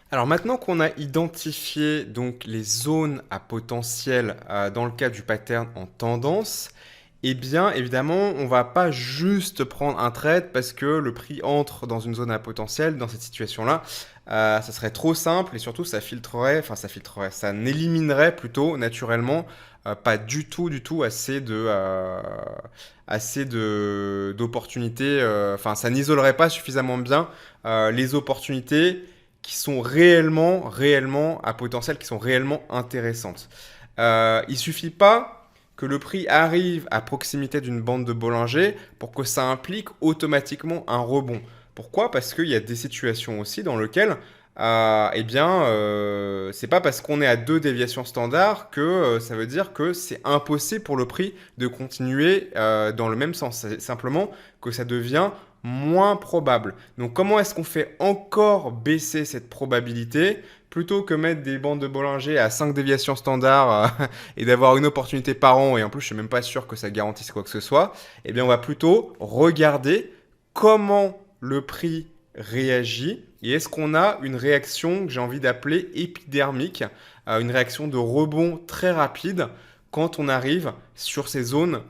Alors maintenant qu'on a identifié donc les zones à potentiel dans le cas du pattern en tendance, eh bien évidemment on va pas juste prendre un trade parce que le prix entre dans une zone à potentiel. Dans cette situation-là, ça serait trop simple et surtout ça n'éliminerait plutôt naturellement pas du tout assez d'opportunités. Enfin, ça n'isolerait pas suffisamment bien les opportunités qui sont réellement à potentiel, qui sont réellement intéressantes. Il suffit pas que le prix arrive à proximité d'une bande de Bollinger pour que ça implique automatiquement un rebond. Pourquoi? Parce qu'il y a des situations aussi dans lesquelles c'est pas parce qu'on est à deux déviations standards que ça veut dire que c'est impossible pour le prix de continuer dans le même sens. C'est simplement que ça devient moins probable. Donc comment est-ce qu'on fait encore baisser cette probabilité plutôt que mettre des bandes de Bollinger à 5 déviations standards et d'avoir une opportunité par an, et en plus je suis même pas sûr que ça garantisse quoi que ce soit, eh bien on va plutôt regarder comment le prix réagit et est-ce qu'on a une réaction que j'ai envie d'appeler épidermique, une réaction de rebond très rapide quand on arrive sur ces zones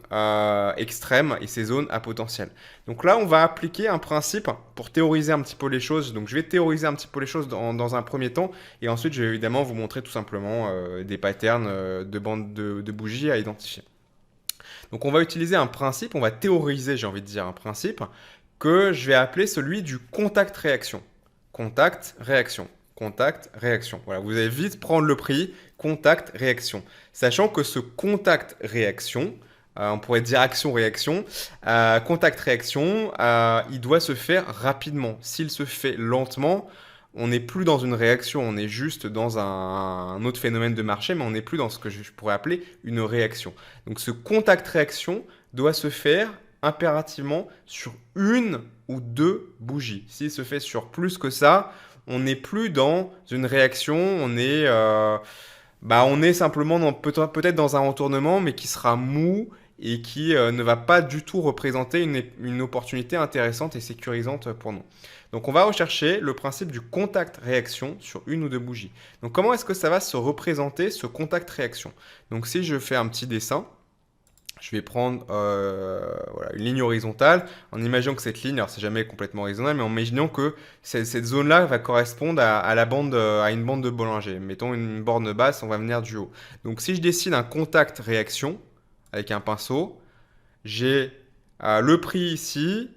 extrêmes et ces zones à potentiel. Donc là, on va appliquer un principe pour théoriser un petit peu les choses. Donc je vais théoriser un petit peu les choses dans un premier temps et ensuite je vais évidemment vous montrer tout simplement des patterns de bandes de bougies à identifier. Donc on va utiliser un principe, on va théoriser, j'ai envie de dire, un principe que je vais appeler celui du contact-réaction. Contact-réaction. Contact-réaction. Voilà, vous allez vite prendre le prix, contact-réaction. Sachant que ce contact-réaction, on pourrait dire action-réaction, contact-réaction, il doit se faire rapidement. S'il se fait lentement, on n'est plus dans une réaction, on est juste dans un autre phénomène de marché, mais on n'est plus dans ce que je pourrais appeler une réaction. Donc ce contact-réaction doit se faire impérativement sur une ou deux bougies. S'il se fait sur plus que ça, on n'est plus dans une réaction, on est simplement peut-être dans un retournement, mais qui sera mou et qui ne va pas du tout représenter une opportunité intéressante et sécurisante pour nous. Donc on va rechercher le principe du contact-réaction sur une ou deux bougies. Donc comment est-ce que ça va se représenter ce contact-réaction? Donc si je fais un petit dessin, je vais prendre voilà, une ligne horizontale en imaginant que cette ligne, alors c'est jamais complètement horizontale, mais en imaginant que cette zone-là va correspondre à une bande de Bollinger. Mettons une borne basse, on va venir du haut. Donc si je dessine un contact-réaction avec un pinceau, j'ai le prix ici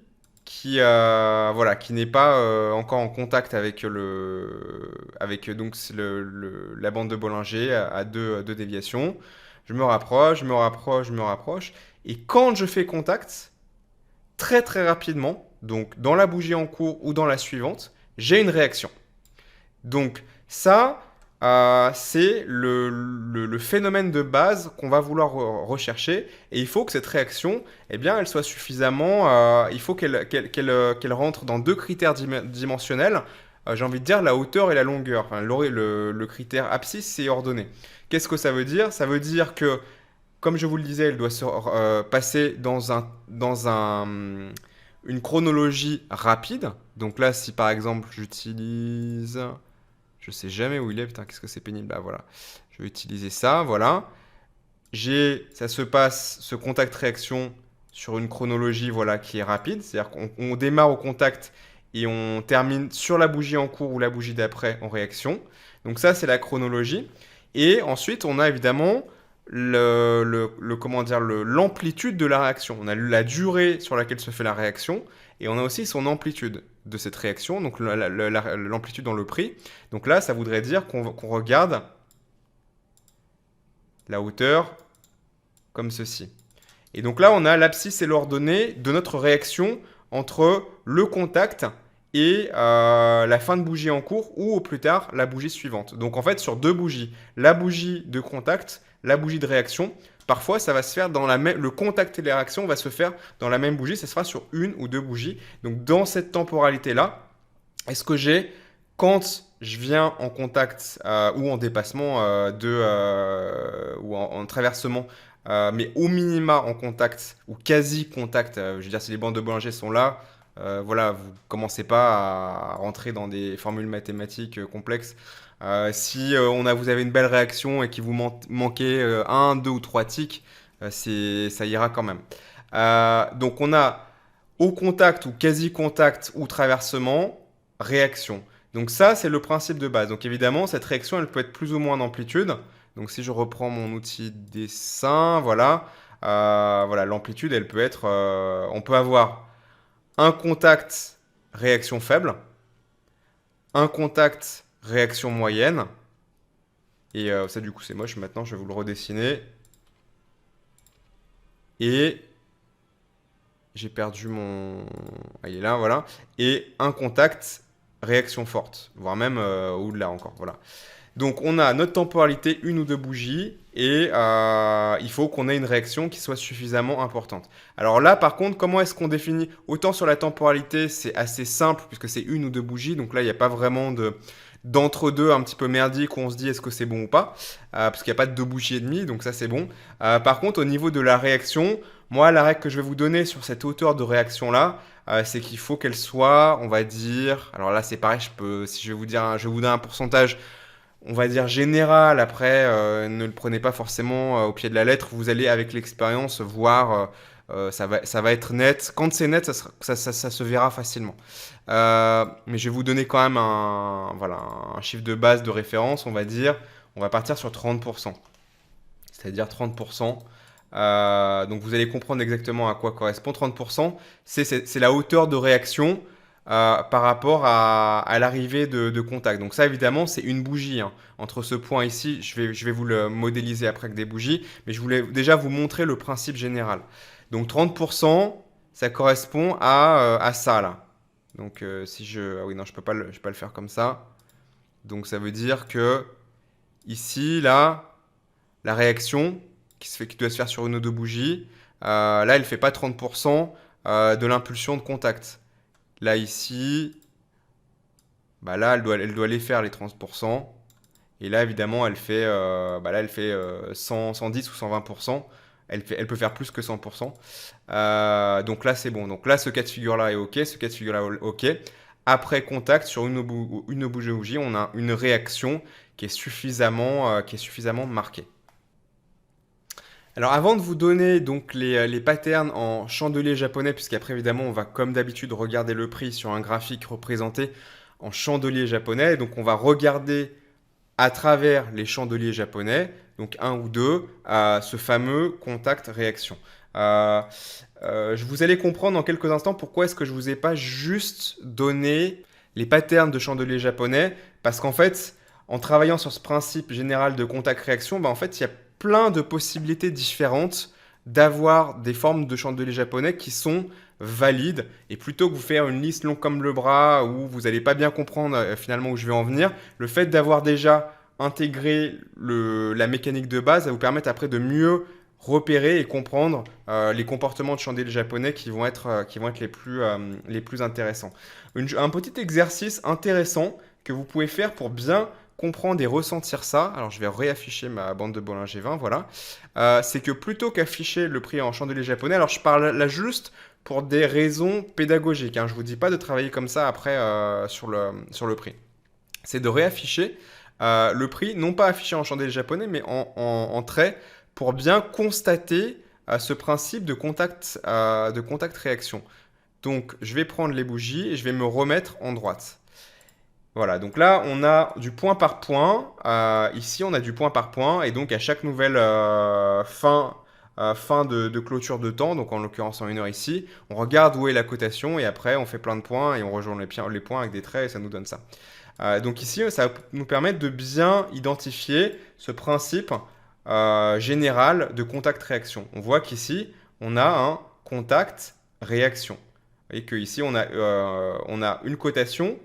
qui n'est pas encore en contact avec la bande de Bollinger à deux déviations. Je me rapproche, je me rapproche, je me rapproche. Et quand je fais contact, très très rapidement, donc dans la bougie en cours ou dans la suivante, j'ai une réaction. Donc ça, c'est le phénomène de base qu'on va vouloir rechercher. Et il faut que cette réaction, eh bien, elle soit suffisamment... il faut qu'elle rentre dans deux critères dimensionnels. J'ai envie de dire la hauteur et la longueur. Enfin, le critère abscisse et ordonnée. Qu'est-ce que ça veut dire? Ça veut dire que, comme je vous le disais, elle doit se passer une chronologie rapide. Donc là, si par exemple j'utilise... Je sais jamais où il est, putain, qu'est-ce que c'est pénible. Bah voilà, je vais utiliser ça, voilà. Ça se passe, ce contact réaction sur une chronologie, voilà, qui est rapide. C'est-à-dire qu'on démarre au contact et on termine sur la bougie en cours ou la bougie d'après en réaction. Donc ça, c'est la chronologie. Et ensuite, on a évidemment comment dire, l'amplitude de la réaction. On a la durée sur laquelle se fait la réaction et on a aussi son amplitude de cette réaction, donc l'amplitude dans le prix. Donc là, ça voudrait dire qu'on regarde la hauteur comme ceci. Et donc là, on a l'abscisse et l'ordonnée de notre réaction entre le contact et la fin de bougie en cours ou au plus tard la bougie suivante. Donc en fait, sur deux bougies, la bougie de contact, la bougie de réaction, parfois ça va se faire dans le contact et la réaction va se faire dans la même bougie, ça se fera sur une ou deux bougies. Donc dans cette temporalité-là, est-ce que quand je viens en contact ou en dépassement ou en traversement, mais au minima en contact ou quasi contact, je veux dire si les bandes de Bollinger sont là, Voilà, vous commencez pas à rentrer dans des formules mathématiques complexes. Si vous avez une belle réaction et qu'il vous manquait un, deux ou trois tics, ça ira quand même. Donc on a au contact ou quasi contact ou traversement, réaction. Donc ça, c'est le principe de base. Donc évidemment, cette réaction, elle peut être plus ou moins d'amplitude. Donc si je reprends mon outil dessin, voilà, voilà, l'amplitude, elle peut être, on peut avoir un contact, réaction faible, un contact, réaction moyenne, et ça du coup c'est moche, maintenant je vais vous le redessiner, et j'ai perdu mon... Ah, il est là, voilà, et un contact, réaction forte, voire même au-delà encore, voilà. Donc on a notre temporalité, une ou deux bougies, et il faut qu'on ait une réaction qui soit suffisamment importante. Alors là, par contre, comment est-ce qu'on définit? Autant sur la temporalité, c'est assez simple, puisque c'est une ou deux bougies, donc là, il n'y a pas vraiment d'entre-deux un petit peu merdique où on se dit est-ce que c'est bon ou pas, parce qu'il n'y a pas de deux bougies et demie, donc ça c'est bon. Par contre, au niveau de la réaction, moi, la règle que je vais vous donner sur cette hauteur de réaction-là, c'est qu'il faut qu'elle soit, on va dire, alors là c'est pareil, si je vais vous dire, je vais vous donner un pourcentage, on va dire général, après, ne le prenez pas forcément au pied de la lettre, vous allez avec l'expérience voir, ça va être net. Quand c'est net, ça se verra facilement. Mais je vais vous donner quand même voilà, un chiffre de base de référence, on va dire, on va partir sur 30%. C'est-à-dire 30%. Donc vous allez comprendre exactement à quoi correspond 30%. C'est la hauteur de réaction par rapport à l'arrivée de contact. Donc ça, évidemment, c'est une bougie, hein. Entre ce point ici, je vais vous le modéliser après avec des bougies, mais je voulais déjà vous montrer le principe général. Donc 30%, ça correspond à ça, là. Donc si je... Ah oui, non, je peux pas je peux pas le faire comme ça. Donc ça veut dire que ici, là, la réaction qui doit se faire sur une ou deux bougies, là, elle ne fait pas 30% de l'impulsion de contact. Là, ici, bah là, elle doit les faire, les 30%. Et là, évidemment, elle fait 100, 110 ou 120%. Elle peut faire plus que 100%. Donc là, c'est bon. Donc là, ce cas de figure-là est OK. Ce cas de figure-là est OK. Après contact sur une bougie, on a une réaction qui est suffisamment marquée. Alors avant de vous donner donc les patterns en chandelier japonais, puisqu'après évidemment on va comme d'habitude regarder le prix sur un graphique représenté en chandelier japonais, donc on va regarder à travers les chandeliers japonais, donc un ou deux, ce fameux contact réaction. Vous allez comprendre en quelques instants pourquoi est-ce que je vous ai pas juste donné les patterns de chandelier japonais, parce qu'en fait, en travaillant sur ce principe général de contact-réaction, bah, en fait, il y a plein de possibilités différentes d'avoir des formes de chandelier japonais qui sont valides. Et plutôt que vous faire une liste longue comme le bras où vous n'allez pas bien comprendre finalement où je vais en venir, le fait d'avoir déjà intégré la mécanique de base va vous permettre après de mieux repérer et comprendre les comportements de chandelier japonais qui vont être les plus intéressants. Un petit exercice intéressant que vous pouvez faire pour bien comprendre et ressentir ça, alors je vais réafficher ma bande de Bollinger 20, voilà, c'est que plutôt qu'afficher le prix en chandelier japonais, alors je parle là juste pour des raisons pédagogiques, hein, je ne vous dis pas de travailler comme ça après sur le prix, c'est de réafficher le prix, non pas affiché en chandelier japonais, mais en trait, pour bien constater ce principe de contact-réaction. Donc je vais prendre les bougies et je vais me remettre en droite. Voilà, donc là, on a du point par point. Ici, on a du point par point. Et donc, à chaque nouvelle fin de clôture de temps, donc en l'occurrence en 1 heure ici, on regarde où est la cotation. Et après, on fait plein de points et on rejoint les points avec des traits et ça nous donne ça. Donc ici, ça va nous permettre de bien identifier ce principe général de contact-réaction. On voit qu'ici, on a un contact-réaction. Vous voyez qu'ici, on a une cotation.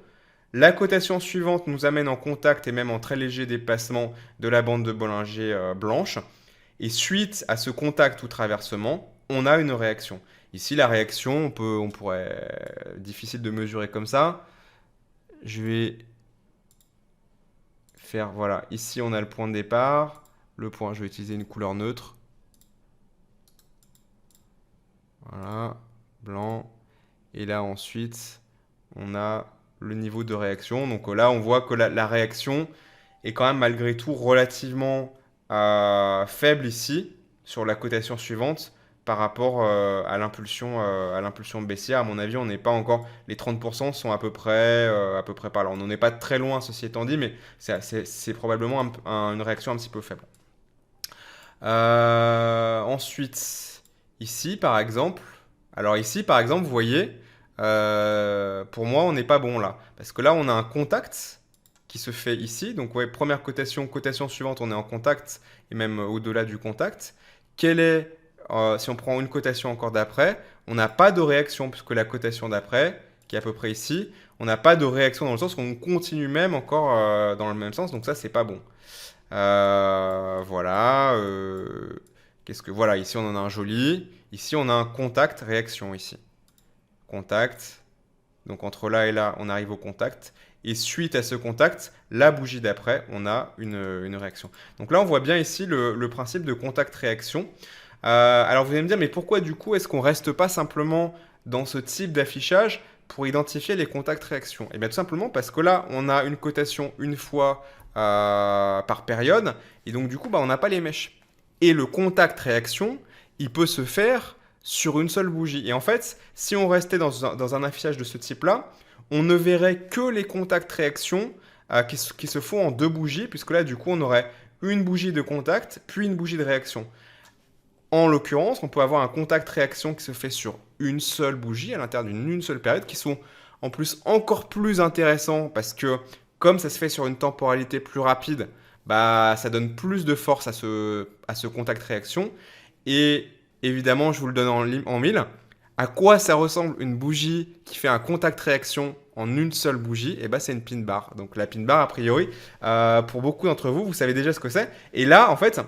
La cotation suivante nous amène en contact et même en très léger déplacement de la bande de Bollinger blanche. Et suite à ce contact ou traversement, on a une réaction. Ici, la réaction, on pourrait... difficile de mesurer comme ça. Je vais faire... Voilà, ici, on a le point de départ. Le point, je vais utiliser une couleur neutre. Voilà, blanc. Et là, ensuite, on a le niveau de réaction. Donc là, on voit que la réaction est quand même malgré tout relativement faible ici, sur la cotation suivante, par rapport à l'impulsion baissière. À mon avis, on n'est pas encore... Les 30% sont à peu près par là. On n'en est pas très loin, ceci étant dit, mais c'est probablement une réaction un petit peu faible. Ensuite, ici, par exemple... Alors ici, par exemple, vous voyez, pour moi, on n'est pas bon là. Parce que là, on a un contact qui se fait ici. Donc, ouais, première cotation, cotation suivante, on est en contact, et même au-delà du contact. Si on prend une cotation encore d'après, on n'a pas de réaction, puisque la cotation d'après, qui est à peu près ici, on n'a pas de réaction dans le sens où on continue même encore dans le même sens. Donc ça, c'est pas bon. Voilà. Voilà, ici, on en a un joli. Ici, on a un contact, réaction ici. Contact. Donc entre là et là, on arrive au contact. Et suite à ce contact, la bougie d'après, on a une réaction. Donc là, on voit bien ici le principe de contact-réaction. Alors vous allez me dire, mais pourquoi du coup, est-ce qu'on ne reste pas simplement dans ce type d'affichage pour identifier les contacts-réactions? Eh bien tout simplement parce que là, on a une cotation une fois par période. Et donc du coup, on n'a pas les mèches. Et le contact-réaction, il peut se faire sur une seule bougie. Et en fait, si on restait dans un affichage de ce type-là, on ne verrait que les contacts réactions qui se font en deux bougies, puisque là, du coup, on aurait une bougie de contact, puis une bougie de réaction. En l'occurrence, on peut avoir un contact réaction qui se fait sur une seule bougie, à l'intérieur d'une seule période, qui sont en plus encore plus intéressants, parce que comme ça se fait sur une temporalité plus rapide, ça donne plus de force à ce contact réaction. Et évidemment, je vous le donne en mille. À quoi ça ressemble une bougie qui fait un contact réaction en une seule bougie? Et c'est une pin bar. Donc la pin bar, a priori, pour beaucoup d'entre vous, vous savez déjà ce que c'est. Et là, en fait,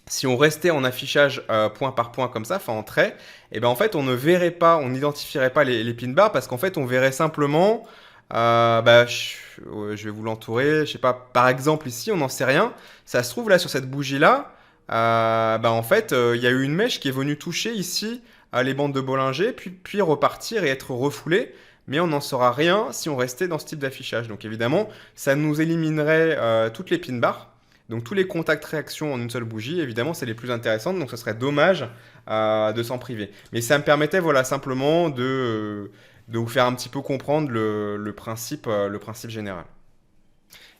si on restait en affichage point par point comme ça, enfin en trait, en fait, on ne verrait pas, on n'identifierait pas les pin bars parce qu'en fait, on verrait simplement, je vais vous l'entourer, je sais pas, par exemple ici, on n'en sait rien. Ça se trouve là sur cette bougie-là, en fait, il y a eu une mèche qui est venue toucher ici les bandes de Bollinger, puis repartir et être refoulée. Mais on n'en saura rien si on restait dans ce type d'affichage. Donc évidemment, ça nous éliminerait toutes les pin bars. Donc tous les contacts réactions en une seule bougie, évidemment, c'est les plus intéressantes. Donc ce serait dommage de s'en priver. Mais ça me permettait voilà, simplement de vous faire un petit peu comprendre le principe général.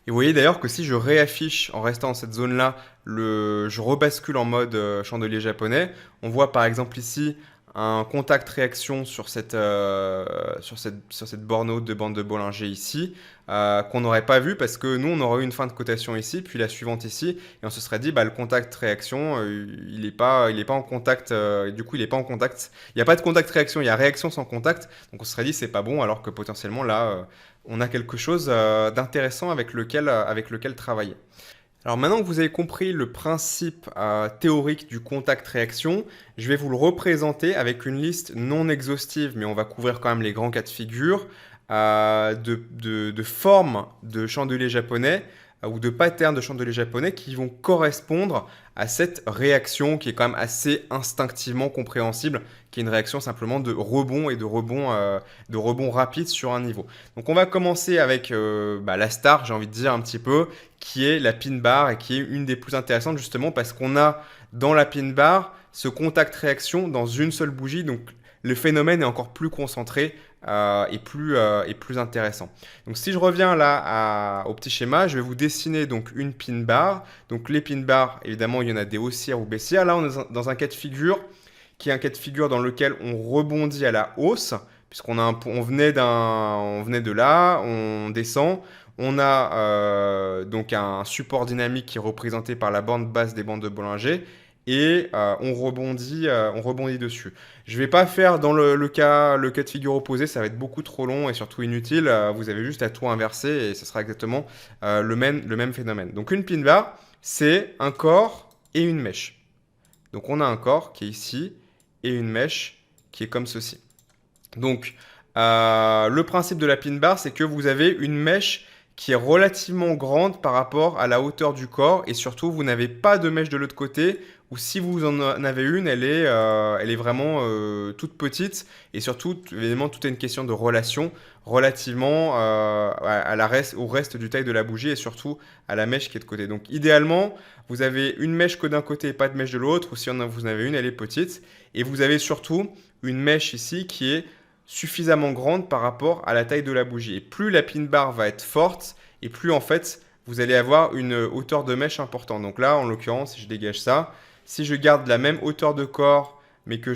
Et vous voyez d'ailleurs que si je réaffiche en restant dans cette zone-là, je rebascule en mode chandelier japonais, on voit par exemple ici un contact réaction sur cette borne haute de bande de Bollinger ici, qu'on n'aurait pas vu parce que nous on aurait eu une fin de cotation ici, puis la suivante ici, et on se serait dit le contact réaction, il n'est pas en contact, du coup il n'est pas en contact, il n'y a pas de contact réaction, il y a réaction sans contact, donc on se serait dit c'est pas bon alors que potentiellement là on a quelque chose d'intéressant avec lequel travailler. Alors maintenant que vous avez compris le principe théorique du contact-réaction, je vais vous le représenter avec une liste non exhaustive, mais on va couvrir quand même les grands cas de figure, de formes de chandeliers japonais ou de patterns de chandeliers japonais qui vont correspondre à cette réaction qui est quand même assez instinctivement compréhensible, qui est une réaction simplement de rebond et de rebond rapide sur un niveau. Donc on va commencer avec la star, j'ai envie de dire un petit peu, qui est la pin bar et qui est une des plus intéressantes justement parce qu'on a dans la pin bar ce contact réaction dans une seule bougie, donc le phénomène est encore plus concentré et plus intéressant. Donc si je reviens là au petit schéma, je vais vous dessiner donc une pin bar. Donc les pin bars, évidemment, il y en a des haussières ou baissières. Là, on est dans un cas de figure qui est un cas de figure dans lequel on rebondit à la hausse, puisqu'on venait de là, on descend. On a donc un support dynamique qui est représenté par la bande basse des bandes de Bollinger et on rebondit dessus. Je ne vais pas faire dans le cas de figure opposé, ça va être beaucoup trop long et surtout inutile. Vous avez juste à tout inverser et ce sera exactement le même phénomène. Donc une pin bar, c'est un corps et une mèche. Donc on a un corps qui est ici et une mèche qui est comme ceci. Donc le principe de la pin bar, c'est que vous avez une mèche qui est relativement grande par rapport à la hauteur du corps et surtout vous n'avez pas de mèche de l'autre côté ou si vous en avez une, elle est vraiment toute petite et surtout, évidemment, tout est une question de relation relativement au reste du taille de la bougie et surtout à la mèche qui est de côté. Donc idéalement, vous avez une mèche que d'un côté et pas de mèche de l'autre ou si vous en avez une, elle est petite et vous avez surtout une mèche ici qui est suffisamment grande par rapport à la taille de la bougie. Et plus la pin bar va être forte, et plus en fait vous allez avoir une hauteur de mèche importante. Donc là, en l'occurrence, si je dégage ça, si je garde la même hauteur de corps, mais que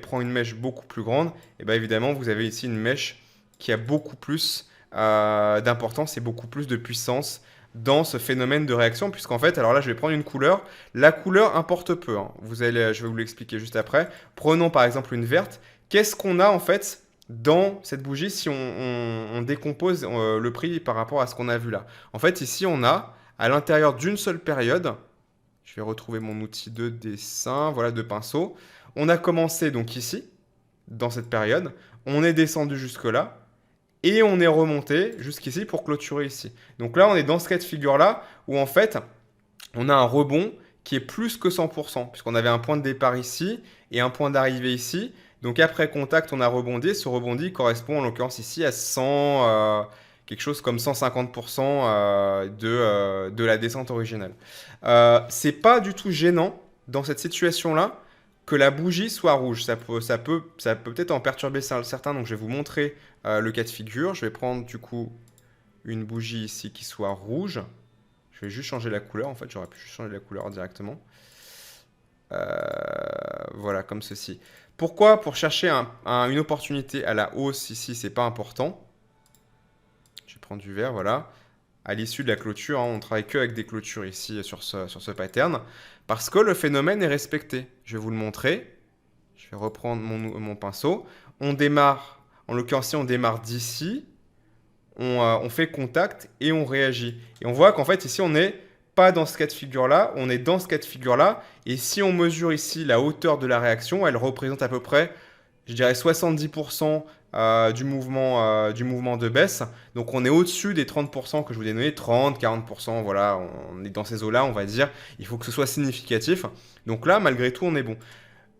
prends une mèche beaucoup plus grande, et bien évidemment, vous avez ici une mèche qui a beaucoup plus d'importance et beaucoup plus de puissance dans ce phénomène de réaction, puisqu'en fait, alors là, je vais prendre une couleur. La couleur importe peu, hein. Je vais vous l'expliquer juste après. Prenons par exemple une verte. Qu'est-ce qu'on a en fait dans cette bougie si on décompose le prix par rapport à ce qu'on a vu là? En fait, ici, on a à l'intérieur d'une seule période, je vais retrouver mon outil de dessin, voilà, de pinceau. On a commencé donc ici, dans cette période. On est descendu jusque-là. Et on est remonté jusqu'ici pour clôturer ici. Donc là, on est dans ce cas de figure-là où en fait, on a un rebond qui est plus que 100%, puisqu'on avait un point de départ ici et un point d'arrivée ici. Donc après contact, on a rebondi. Ce rebondi correspond en l'occurrence ici à 100, quelque chose comme 150% de la descente originale. C'est pas du tout gênant dans cette situation-là que la bougie soit rouge. Ça peut peut-être en perturber certains, donc je vais vous montrer le cas de figure. Je vais prendre du coup une bougie ici qui soit rouge. Je vais juste changer la couleur, en fait, j'aurais pu juste changer la couleur directement. Voilà, comme ceci. Pourquoi? Pour chercher une opportunité à la hausse ici, c'est pas important. Je vais prendre du vert, voilà. À l'issue de la clôture, hein, on ne travaille que avec des clôtures ici sur ce pattern, parce que le phénomène est respecté. Je vais vous le montrer. Je vais reprendre mon pinceau. On démarre, en l'occurrence ici, on démarre d'ici. On fait contact et on réagit. Et on voit qu'en fait ici, on n'est pas dans ce cas de figure-là, on est dans ce cas de figure-là. Et si on mesure ici la hauteur de la réaction, elle représente à peu près, je dirais 70% du mouvement de baisse. Donc on est au-dessus des 30% que je vous ai donné, 30, 40%, voilà, on est dans ces eaux-là, on va dire. Il faut que ce soit significatif. Donc là, malgré tout, on est bon.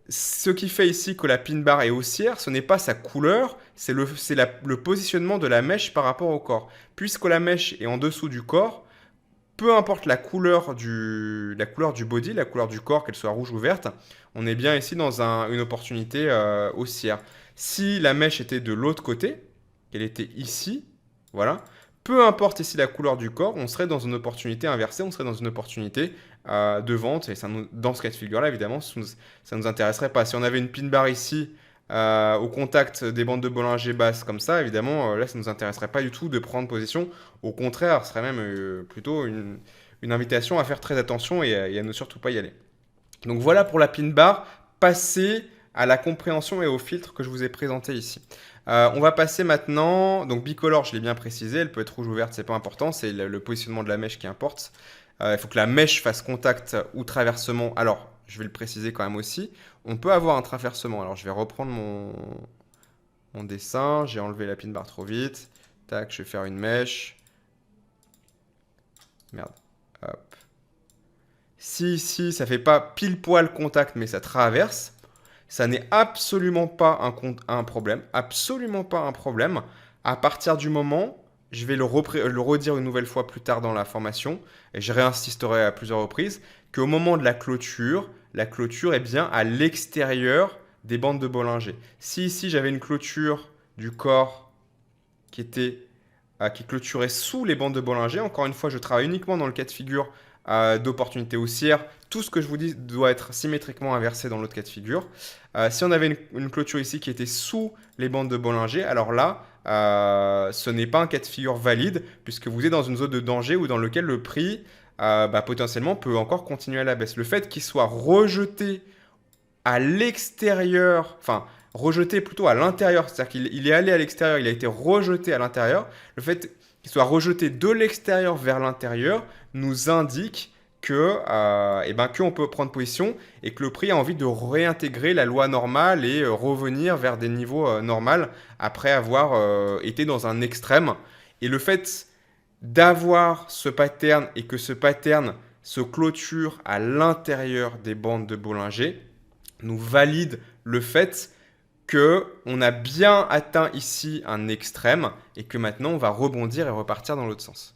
Ce qui fait ici que la pin bar est haussière, ce n'est pas sa couleur, c'est le positionnement de la mèche par rapport au corps. Puisque la mèche est en dessous du corps, peu importe la couleur du body, la couleur du corps, qu'elle soit rouge ou verte, on est bien ici dans une opportunité haussière. Si la mèche était de l'autre côté, qu'elle était ici, voilà, peu importe ici la couleur du corps, on serait dans une opportunité inversée, on serait dans une opportunité de vente. Et dans ce cas de figure-là, évidemment, ça ne nous intéresserait pas. Si on avait une pin bar ici, au contact des bandes de Bollinger basses comme ça, évidemment, là, ça ne nous intéresserait pas du tout de prendre position. Au contraire, ce serait même plutôt une invitation à faire très attention et à ne surtout pas y aller. Donc voilà pour la pin bar. Passez à la compréhension et au filtre que je vous ai présenté ici. On va passer maintenant, donc bicolore, je l'ai bien précisé, elle peut être rouge ou verte, c'est pas important, c'est le positionnement de la mèche qui importe. Il faut que la mèche fasse contact ou traversement. Alors, je vais le préciser quand même aussi, on peut avoir un traversement. Alors, je vais reprendre mon dessin, j'ai enlevé la pin bar trop vite. Tac, je vais faire une mèche. Merde, hop. Si ici, ça fait pas pile poil contact, mais ça traverse, ça n'est absolument pas un problème. Absolument pas un problème. À partir du moment, je vais le redire une nouvelle fois plus tard dans la formation, et je réinsisterai à plusieurs reprises, qu'au moment de la clôture est bien à l'extérieur des bandes de Bollinger. Si ici, j'avais une clôture du corps qui clôturait sous les bandes de Bollinger, encore une fois, je travaille uniquement dans le cas de figure d'opportunité haussière. Tout ce que je vous dis doit être symétriquement inversé dans l'autre cas de figure. Si on avait une clôture ici qui était sous les bandes de Bollinger, alors là, ce n'est pas un cas de figure valide puisque vous êtes dans une zone de danger ou dans lequel le prix potentiellement peut encore continuer à la baisse. Le fait qu'il soit rejeté à l'extérieur, enfin rejeté plutôt à l'intérieur, c'est-à-dire qu'il est allé à l'extérieur, il a été rejeté à l'intérieur, le fait qu'il soit rejeté de l'extérieur vers l'intérieur nous indique qu'on peut prendre position et que le prix a envie de réintégrer la loi normale et revenir vers des niveaux normaux après avoir été dans un extrême. Et le fait d'avoir ce pattern et que ce pattern se clôture à l'intérieur des bandes de Bollinger nous valide le fait qu'on a bien atteint ici un extrême et que maintenant on va rebondir et repartir dans l'autre sens.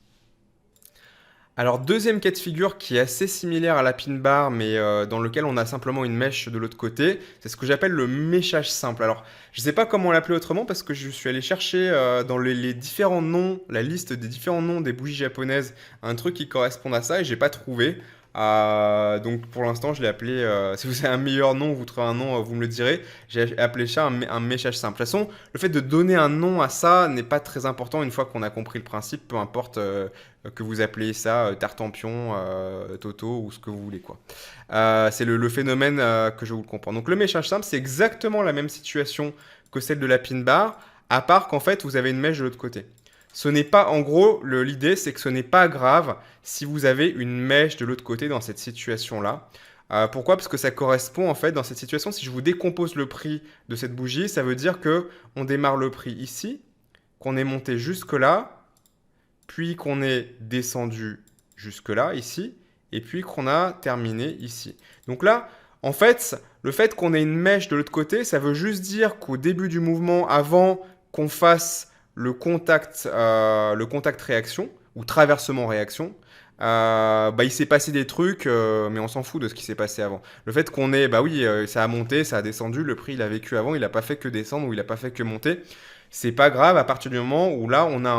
Alors deuxième cas de figure qui est assez similaire à la pin bar mais dans lequel on a simplement une mèche de l'autre côté, c'est ce que j'appelle le méchage simple. Alors je ne sais pas comment l'appeler autrement parce que je suis allé chercher dans les différents noms, la liste des différents noms des bougies japonaises, un truc qui corresponde à ça et j'ai pas trouvé. Donc pour l'instant je l'ai appelé, si vous avez un meilleur nom, vous trouvez un nom, vous me le direz. J'ai appelé ça un méchage simple. De toute façon, le fait de donner un nom à ça n'est pas très important une fois qu'on a compris le principe, peu importe que vous appelez ça Tartampion, Toto ou ce que vous voulez quoi. C'est le phénomène que je vous le comprends. Donc le méchage simple, c'est exactement la même situation que celle de la pin bar, à part qu'en fait vous avez une mèche de l'autre côté. Ce n'est pas, en gros, l'idée c'est que ce n'est pas grave si vous avez une mèche de l'autre côté dans cette situation-là. Pourquoi? Parce que ça correspond en fait dans cette situation, si je vous décompose le prix de cette bougie, ça veut dire que on démarre le prix ici, qu'on est monté jusque là, puis qu'on est descendu jusque là, ici, et puis qu'on a terminé ici. Donc là, en fait, le fait qu'on ait une mèche de l'autre côté, ça veut juste dire qu'au début du mouvement, avant qu'on fasse le contact réaction, ou traversement réaction, il s'est passé des trucs, mais on s'en fout de ce qui s'est passé avant. Le fait qu'on ait, bah oui, ça a monté, ça a descendu, le prix il a vécu avant, il n'a pas fait que descendre ou il n'a pas fait que monter. C'est pas grave à partir du moment où là on a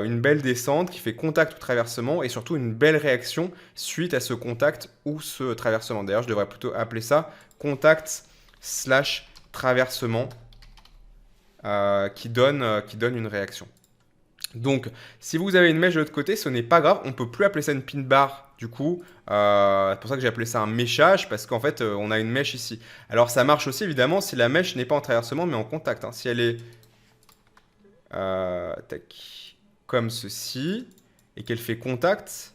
une belle descente qui fait contact ou traversement et surtout une belle réaction suite à ce contact ou ce traversement. D'ailleurs, je devrais plutôt appeler ça contact slash traversement qui donne une réaction. Donc, si vous avez une mèche de l'autre côté, ce n'est pas grave. On ne peut plus appeler ça une pin bar, du coup. C'est pour ça que j'ai appelé ça un méchage, parce qu'en fait, on a une mèche ici. Alors, ça marche aussi, évidemment, si la mèche n'est pas en traversement, mais en contact. Si elle est comme ceci, et qu'elle fait contact,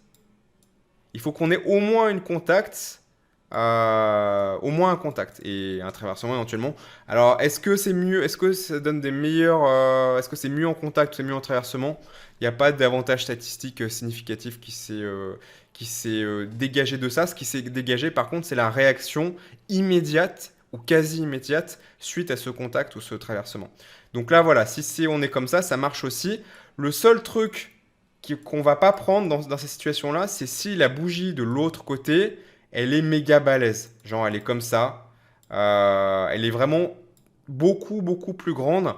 il faut qu'on ait au moins une contact, au moins un contact et un traversement éventuellement. Alors, est-ce que c'est mieux, est-ce que ça donne des meilleurs, est-ce que c'est mieux en contact ou c'est mieux en traversement? Il n'y a pas d'avantage statistique significatif qui s'est dégagé de ça. Ce qui s'est dégagé, par contre, c'est la réaction immédiate ou quasi immédiate suite à ce contact ou ce traversement. Donc là, voilà, si on est comme ça marche aussi. Le seul truc qu'on va pas prendre dans ces situations-là, c'est si la bougie de l'autre côté, elle est méga balèze. Genre, elle est comme ça. Elle est vraiment beaucoup plus grande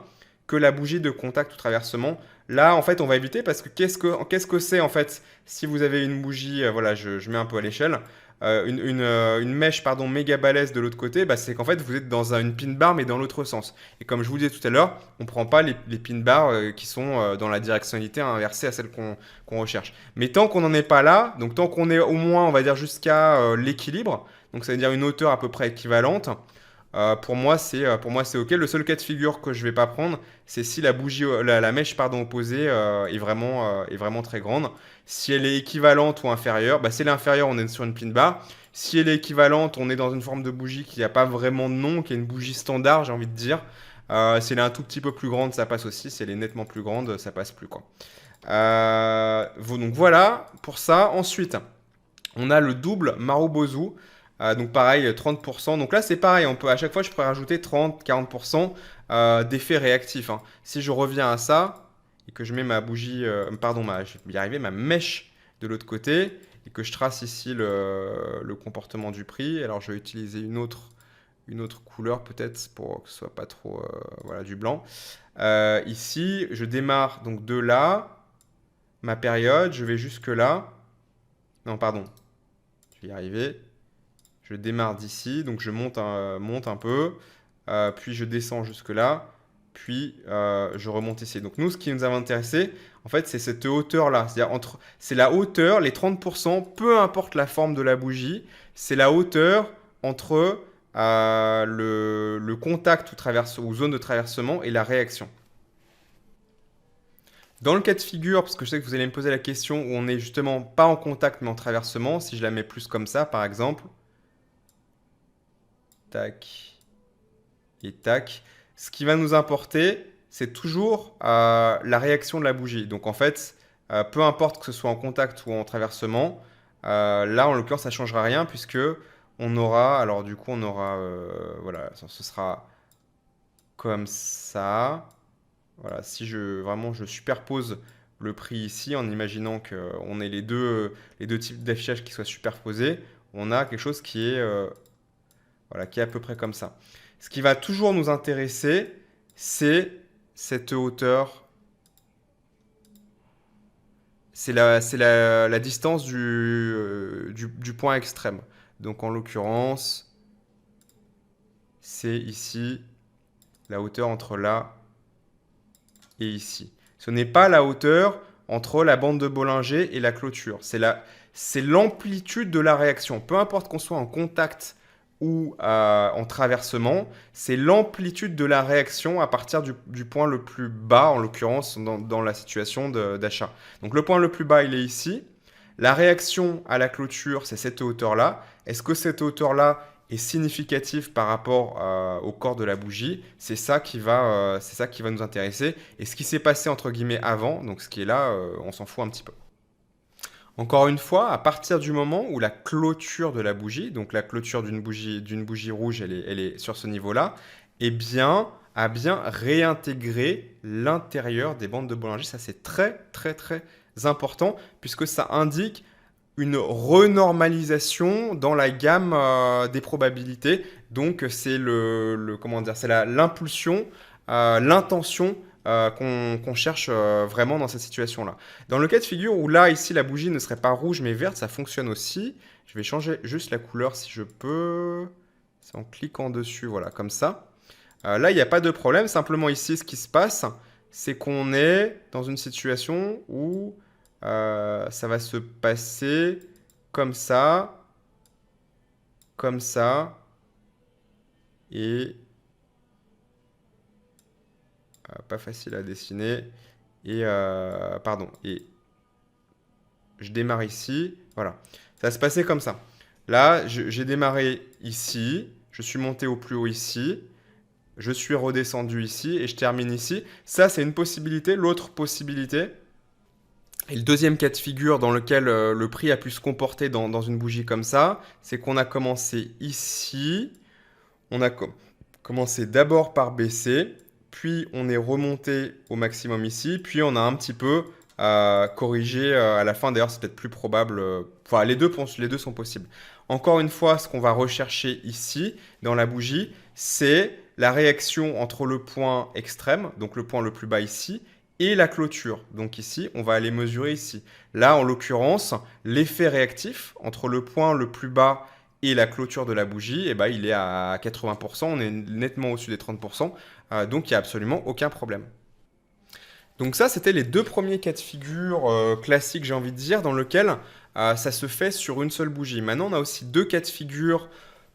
que la bougie de contact ou traversement. Là, en fait, on va éviter parce que qu'est-ce que c'est en fait si vous avez une bougie, voilà, je mets un peu à l'échelle, une mèche pardon, méga balèze de l'autre côté, bah, c'est qu'en fait vous êtes dans une pin bar mais dans l'autre sens. Et comme je vous le disais tout à l'heure, on ne prend pas les pin bars qui sont dans la directionnalité inversée à celle qu'on recherche. Mais tant qu'on n'en est pas là, donc tant qu'on est au moins, on va dire, jusqu'à l'équilibre, donc ça veut dire une hauteur à peu près équivalente, pour moi, c'est OK. Le seul cas de figure que je ne vais pas prendre, c'est si la bougie, la mèche pardon, opposée est vraiment très grande. Si elle est équivalente ou inférieure, bah, si elle est inférieure, on est sur une pin bar. Si elle est équivalente, on est dans une forme de bougie qui n'a pas vraiment de nom, qui est une bougie standard, j'ai envie de dire. Si elle est un tout petit peu plus grande, ça passe aussi. Si elle est nettement plus grande, ça passe plus, quoi. Donc voilà pour ça. Ensuite, on a le double Marubozu. Donc pareil, 30%. Donc là, c'est pareil. À chaque fois, je pourrais rajouter 30-40% d'effet réactif. Hein. Si je reviens à ça et que je mets ma bougie, je vais y arriver, ma mèche de l'autre côté et que je trace ici le comportement du prix. Alors, je vais utiliser une autre couleur peut-être pour que ce soit pas trop voilà, du blanc. Ici, je démarre donc de là, ma période, je vais jusque là. Non, pardon, je vais y arriver. Je démarre d'ici, donc je monte un peu, puis je descends jusque là, puis je remonte ici. Donc nous, ce qui nous a intéressé, en fait, c'est cette hauteur-là. C'est-à-dire c'est la hauteur, les 30%, peu importe la forme de la bougie, c'est la hauteur entre le contact ou zone de traversement et la réaction. Dans le cas de figure, parce que je sais que vous allez me poser la question où on n'est justement pas en contact mais en traversement, si je la mets plus comme ça, par exemple, tac et tac. Ce qui va nous importer, c'est toujours la réaction de la bougie. Donc en fait, peu importe que ce soit en contact ou en traversement, là en l'occurrence ça ne changera rien puisque on aura, alors du coup on aura, voilà, ce sera comme ça. Voilà, si vraiment je superpose le prix ici en imaginant qu'on ait les deux types d'affichage qui soient superposés, on a quelque chose voilà, qui est à peu près comme ça. Ce qui va toujours nous intéresser, c'est cette hauteur, c'est la distance du point extrême. Donc en l'occurrence, c'est ici la hauteur entre là et ici. Ce n'est pas la hauteur entre la bande de Bollinger et la clôture. C'est l'amplitude de la réaction. Peu importe qu'on soit en contact ou en traversement, c'est l'amplitude de la réaction à partir du point le plus bas, en l'occurrence dans la situation d'achat. Donc le point le plus bas, il est ici. La réaction à la clôture, c'est cette hauteur-là. Est-ce que cette hauteur-là est significative par rapport au corps de la bougie? C'est ça qui va nous intéresser. Et ce qui s'est passé entre guillemets avant, donc ce qui est là, on s'en fout un petit peu. Encore une fois, à partir du moment où la clôture de la bougie, donc la clôture d'une bougie rouge, elle est sur ce niveau-là, eh bien, a bien réintégré l'intérieur des bandes de Bollinger. Ça, c'est très, très, très important puisque ça indique une renormalisation dans la gamme des probabilités. Donc, c'est comment dire, c'est l'impulsion, l'intention qu'on cherche vraiment dans cette situation-là. Dans le cas de figure où là, ici, la bougie ne serait pas rouge mais verte, ça fonctionne aussi. Je vais changer juste la couleur si je peux. C'est en cliquant dessus, voilà, comme ça. Là, il n'y a pas de problème. Simplement ici, ce qui se passe, c'est qu'on est dans une situation où ça va se passer comme ça, et pas facile à dessiner. Et pardon, et je démarre ici, voilà. Ça va se passer comme ça. Là, j'ai démarré ici, je suis monté au plus haut ici, je suis redescendu ici et je termine ici. Ça, c'est une possibilité. L'autre possibilité, et le deuxième cas de figure dans lequel le prix a pu se comporter dans une bougie comme ça, c'est qu'on a commencé ici, on a commencé d'abord par baisser, puis on est remonté au maximum ici, puis on a un petit peu corrigé à la fin. D'ailleurs, c'est peut-être plus probable. Enfin, les deux sont possibles. Encore une fois, ce qu'on va rechercher ici, dans la bougie, c'est la réaction entre le point extrême, donc le point le plus bas ici, et la clôture. Donc ici, on va aller mesurer ici. Là, en l'occurrence, l'effet réactif entre le point le plus bas et la clôture de la bougie, eh ben, il est à 80%, on est nettement au-dessus des 30%, donc il n'y a absolument aucun problème. Donc ça, c'était les deux premiers cas de figure classiques, j'ai envie de dire, dans lesquels ça se fait sur une seule bougie. Maintenant, on a aussi deux cas de figure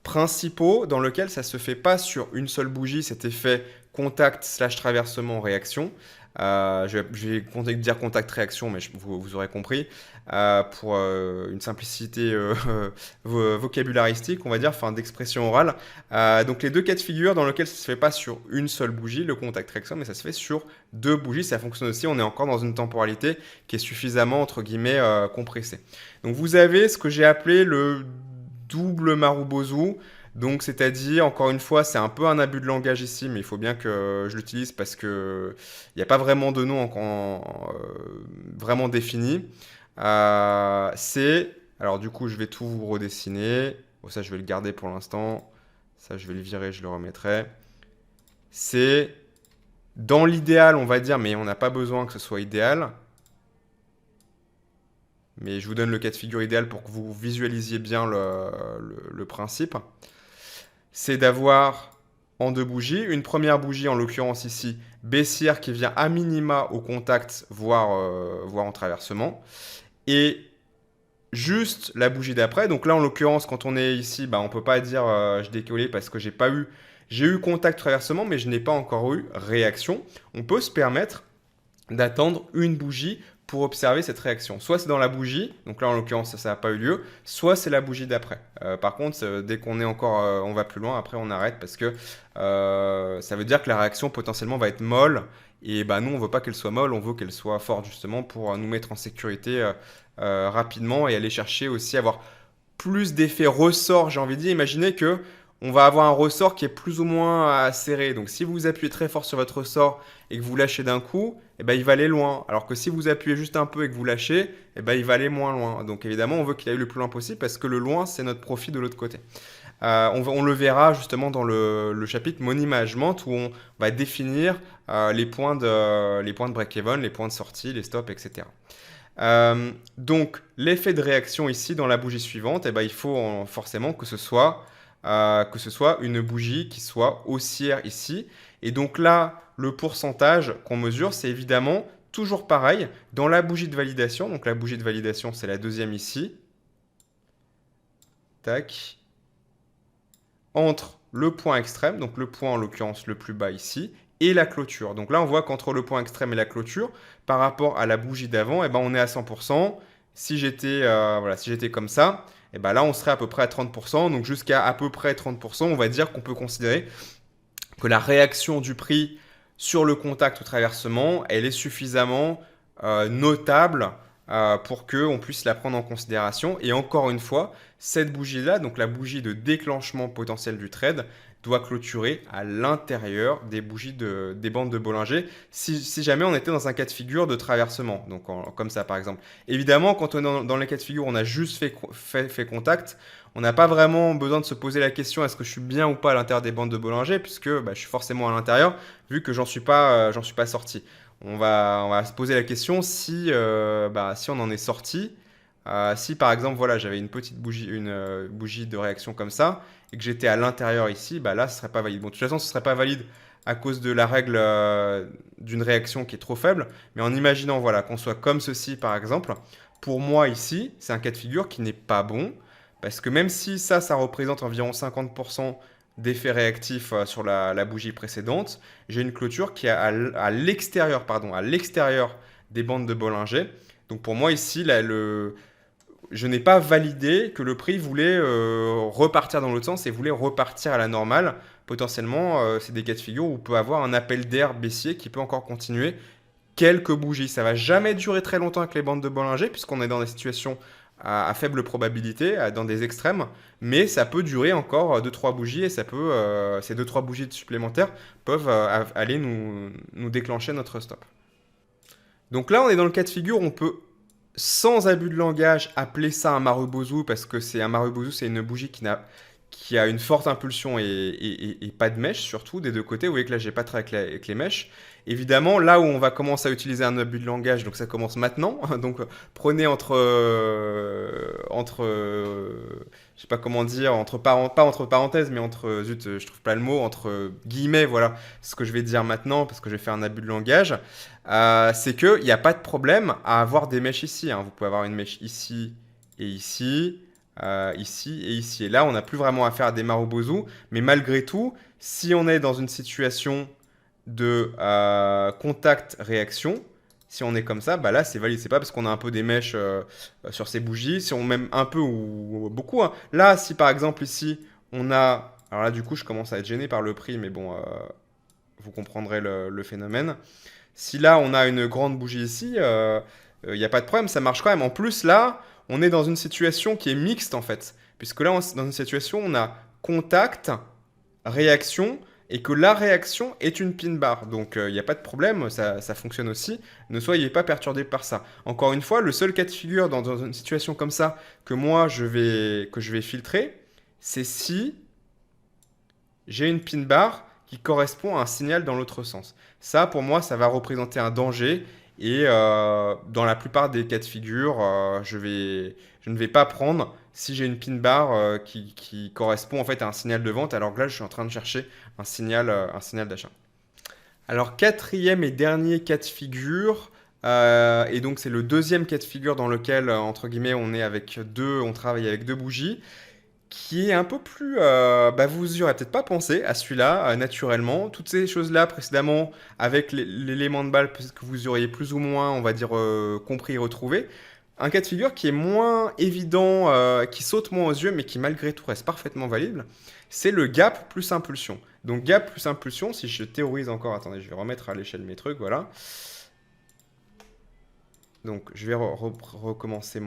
principaux dans lesquels ça ne se fait pas sur une seule bougie, cet effet contact/traversement-réaction. Je vais dire contact-réaction, mais vous aurez compris, pour une simplicité vocabularistique, on va dire, enfin d'expression orale. Donc les deux cas de figure dans lesquels ça ne se fait pas sur une seule bougie, le contact-réaction, mais ça se fait sur deux bougies. Ça fonctionne aussi, on est encore dans une temporalité qui est suffisamment, entre guillemets, compressée. Donc vous avez ce que j'ai appelé le double Marubozu. Donc, c'est-à-dire, encore une fois, c'est un peu un abus de langage ici, mais il faut bien que je l'utilise parce qu'il n'y a pas vraiment de nom vraiment défini. Alors du coup, je vais tout vous redessiner. Bon, ça, je vais le garder pour l'instant. Ça, je vais le virer, je le remettrai. C'est dans l'idéal, on va dire, mais on n'a pas besoin que ce soit idéal. Mais je vous donne le cas de figure idéal pour que vous visualisiez bien le principe. C'est d'avoir en deux bougies, une première bougie en l'occurrence ici, baissière qui vient à minima au contact, voire en traversement, et juste la bougie d'après. Donc là en l'occurrence quand on est ici, on ne peut pas dire je décollais parce que j'ai eu contact traversement mais je n'ai pas encore eu réaction. On peut se permettre d'attendre une bougie pour observer cette réaction. Soit c'est dans la bougie, donc là en l'occurrence ça n'a pas eu lieu, soit c'est la bougie d'après. Par contre, dès qu'on est encore, on va plus loin, après on arrête parce que ça veut dire que la réaction potentiellement va être molle. Et bah, nous, on veut pas qu'elle soit molle, on veut qu'elle soit forte justement pour nous mettre en sécurité rapidement et aller chercher aussi avoir plus d'effets ressort, j'ai envie de dire. Imaginez que on va avoir un ressort qui est plus ou moins serré. Donc si vous appuyez très fort sur votre ressort et que vous lâchez d'un coup, eh ben, il va aller loin. Alors que si vous appuyez juste un peu et que vous lâchez, eh ben, il va aller moins loin. Donc évidemment, on veut qu'il aille le plus loin possible parce que le loin, c'est notre profit de l'autre côté. On le verra justement dans le chapitre Money Management où on va définir les points de break-even, les points de sortie, les stops, etc. Donc, l'effet de réaction ici dans la bougie suivante, eh ben, il faut forcément que ce soit une bougie qui soit haussière ici. Et donc là, le pourcentage qu'on mesure, c'est évidemment toujours pareil dans la bougie de validation. Donc la bougie de validation, c'est la deuxième ici. Tac. Entre le point extrême, donc le point en l'occurrence le plus bas ici, et la clôture. Donc là, on voit qu'entre le point extrême et la clôture, par rapport à la bougie d'avant, eh ben, on est à 100%. Si j'étais comme ça, eh ben là, on serait à peu près à 30%. Donc jusqu'à à peu près 30%, on va dire qu'on peut considérer que la réaction du prix sur le contact au traversement, elle est suffisamment notable pour qu'on puisse la prendre en considération. Et encore une fois, cette bougie-là, donc la bougie de déclenchement potentiel du trade, doit clôturer à l'intérieur des bougies des bandes de Bollinger si jamais on était dans un cas de figure de traversement, donc comme ça par exemple. Évidemment, quand on est dans les cas de figure, on a juste fait contact, on n'a pas vraiment besoin de se poser la question est-ce que je suis bien ou pas à l'intérieur des bandes de Bollinger puisque bah, je suis forcément à l'intérieur vu que j'en suis pas sorti. On va se poser la question si on en est sorti. Si par exemple voilà, j'avais une petite bougie, une bougie de réaction comme ça et que j'étais à l'intérieur ici, bah là ce serait pas valide. Bon, de toute façon, ce serait pas valide à cause de la règle d'une réaction qui est trop faible. Mais en imaginant voilà qu'on soit comme ceci par exemple, pour moi ici, c'est un cas de figure qui n'est pas bon parce que même si ça représente environ 50% d'effet réactif sur la bougie précédente, j'ai une clôture qui est à l'extérieur, à l'extérieur des bandes de Bollinger. Donc pour moi ici, là, je n'ai pas validé que le prix voulait repartir dans l'autre sens et voulait repartir à la normale. Potentiellement, c'est des cas de figure où on peut avoir un appel d'air baissier qui peut encore continuer quelques bougies. Ça va jamais durer très longtemps avec les bandes de Bollinger puisqu'on est dans des situations à faible probabilité, dans des extrêmes, mais ça peut durer encore 2-3 bougies et ces 2-3 bougies supplémentaires peuvent aller nous déclencher notre stop. Donc là, on est dans le cas de figure où on peut sans abus de langage, appeler ça un Marubozu parce que c'est un Marubozu, c'est une bougie qui a une forte impulsion et pas de mèche, surtout des deux côtés. Vous voyez que là, j'ai pas très avec les mèches. Évidemment, là où on va commencer à utiliser un abus de langage, donc ça commence maintenant. Donc prenez je sais pas comment dire, pas entre parenthèses, mais je trouve pas le mot, entre guillemets, voilà ce que je vais dire maintenant parce que je vais faire un abus de langage. C'est qu'il n'y a pas de problème à avoir des mèches ici. Hein. Vous pouvez avoir une mèche ici et ici, ici et ici. Et là, on n'a plus vraiment affaire à des Marubozu. Mais malgré tout, si on est dans une situation de contact-réaction, si on est comme ça, bah là, c'est valide. C'est pas parce qu'on a un peu des mèches sur ces bougies. Si on même un peu ou beaucoup. Hein. Là, si par exemple ici, on a... Alors là, du coup, je commence à être gêné par le prix, mais bon, vous comprendrez le phénomène. Si là, on a une grande bougie ici, il n'y a pas de problème, ça marche quand même. En plus, là, on est dans une situation qui est mixte, en fait. Puisque là, dans une situation, on a contact, réaction, et que la réaction est une pin bar. Donc, il n'y a pas de problème, ça fonctionne aussi. Ne soyez pas perturbés par ça. Encore une fois, le seul cas de figure dans une situation comme ça que moi, je vais filtrer, c'est si j'ai une pin bar qui correspond à un signal dans l'autre sens. Ça, pour moi, ça va représenter un danger. Et dans la plupart des cas de figure, je ne vais pas prendre si j'ai une pin bar qui correspond en fait à un signal de vente, alors que là, je suis en train de chercher un signal d'achat. Alors, quatrième et dernier cas de figure, et donc c'est le deuxième cas de figure dans lequel, entre guillemets, on travaille avec deux bougies. qui est un peu plus... vous y aurez peut-être pas pensé à celui-là, naturellement. Toutes ces choses-là précédemment, avec l'élément de balle, peut-être que vous y auriez plus ou moins, on va dire, compris et retrouvé. Un cas de figure qui est moins évident, qui saute moins aux yeux, mais qui malgré tout reste parfaitement valide, c'est le gap plus impulsion. Donc gap plus impulsion, si je théorise encore, attendez, je vais remettre à l'échelle mes trucs, voilà. Donc je vais recommencer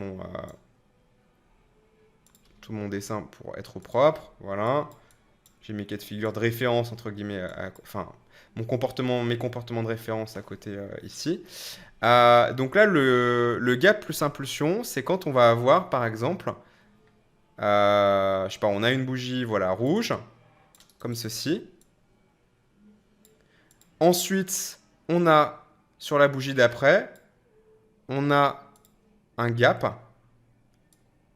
tout mon dessin pour être propre, voilà. J'ai mes cas de figure de référence, entre guillemets, enfin, mes comportements de référence à côté ici. Donc là, le gap plus impulsion, c'est quand on va avoir, par exemple, je sais pas, on a une bougie, voilà, rouge, comme ceci. Ensuite, on a, sur la bougie d'après, on a un gap